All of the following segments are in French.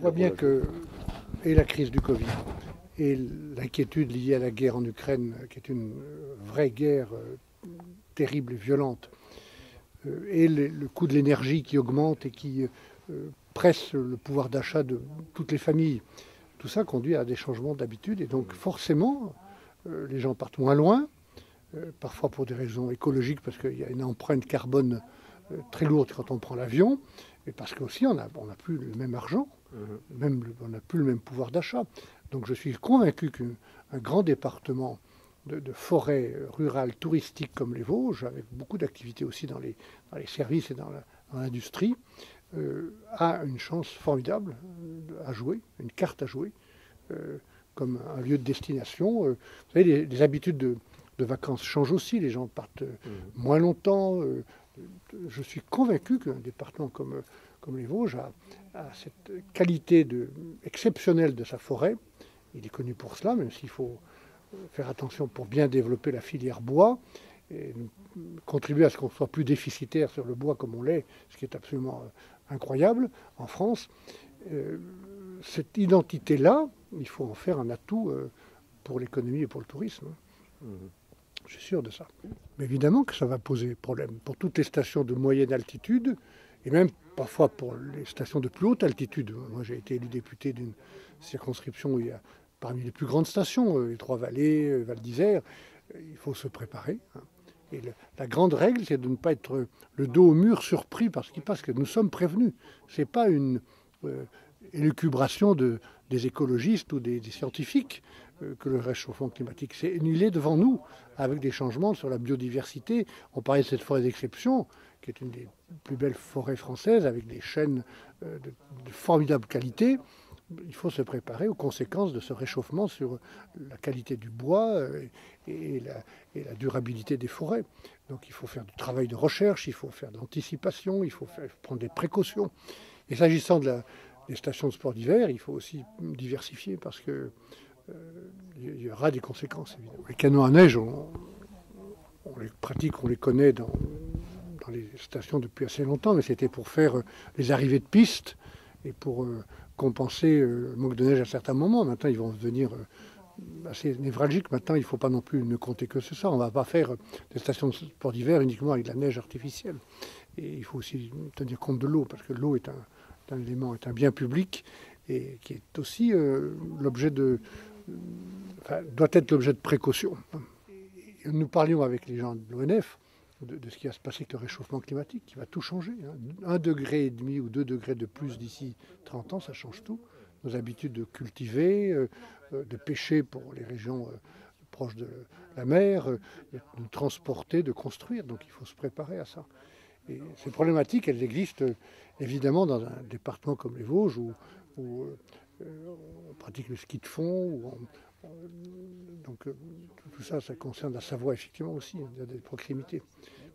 voit bien que et la crise du Covid et l'inquiétude liée à la guerre en Ukraine, qui est une vraie guerre terrible et violente, et le coût de l'énergie qui augmente et qui presse le pouvoir d'achat de toutes les familles, tout ça conduit à des changements d'habitude. Et donc forcément, les gens partent moins loin, parfois pour des raisons écologiques, parce qu'il y a une empreinte carbone très lourde quand on prend l'avion, et parce qu'aussi on n'a plus le même argent, on n'a plus le même pouvoir d'achat. Donc je suis convaincu qu'un grand département de forêt rurale touristique comme les Vosges, avec beaucoup d'activités aussi dans les services et dans l'industrie, a une chance formidable à jouer, une carte à jouer, comme un lieu de destination. Vous savez, les habitudes de vacances changent aussi, les gens partent moins longtemps. Je suis convaincu qu'un département comme les Vosges a cette qualité exceptionnelle de sa forêt. Il est connu pour cela, même s'il faut faire attention pour bien développer la filière bois et contribuer à ce qu'on soit plus déficitaire sur le bois comme on l'est, ce qui est absolument incroyable en France. Cette identité-là, il faut en faire un atout pour l'économie et pour le tourisme. Je suis sûr de ça. Mais évidemment que ça va poser problème pour toutes les stations de moyenne altitude et même parfois pour les stations de plus haute altitude. Moi, j'ai été élu député d'une circonscription où il y a parmi les plus grandes stations, les Trois-Vallées, Val d'Isère. Il faut se préparer. Et la grande règle, c'est de ne pas être le dos au mur surpris par ce qui passe, que nous sommes prévenus. Ce n'est pas une élucubration des écologistes ou des scientifiques que le réchauffement climatique. Il est devant nous, avec des changements sur la biodiversité. On parlait de cette forêt d'exception, qui est une des plus belles forêts françaises, avec des chênes de formidable qualité. Il faut se préparer aux conséquences de ce réchauffement sur la qualité du bois et la durabilité des forêts. Donc il faut faire du travail de recherche, il faut faire de l'anticipation, il faut prendre des précautions. Et s'agissant des stations de sport d'hiver, il faut aussi diversifier parce que il y aura des conséquences, évidemment. Les canots à neige, on les pratique, on les connaît dans les stations depuis assez longtemps, mais c'était pour faire les arrivées de piste et pour compenser le manque de neige à certains moments. Maintenant, ils vont devenir assez névralgiques. Maintenant, il ne faut pas non plus ne compter que sur ça. On ne va pas faire des stations de sport d'hiver uniquement avec de la neige artificielle. Et il faut aussi tenir compte de l'eau, parce que l'eau est un élément, est un bien public et qui est aussi l'objet doit être l'objet de précaution. Nous parlions avec les gens de l'ONF de ce qui va se passer avec le réchauffement climatique, qui va tout changer. 1,5 degré ou 2 degrés de plus d'ici 30 ans, ça change tout. Nos habitudes de cultiver, de pêcher pour les régions proches de la mer, de transporter, de construire. Donc il faut se préparer à ça. Et ces problématiques, elles existent évidemment dans un département comme les Vosges où on pratique le ski de fond. Donc tout ça, ça concerne la Savoie effectivement aussi, il y a des proximités.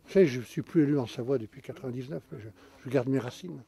Vous savez, je ne suis plus élu en Savoie depuis 1999, mais je garde mes racines.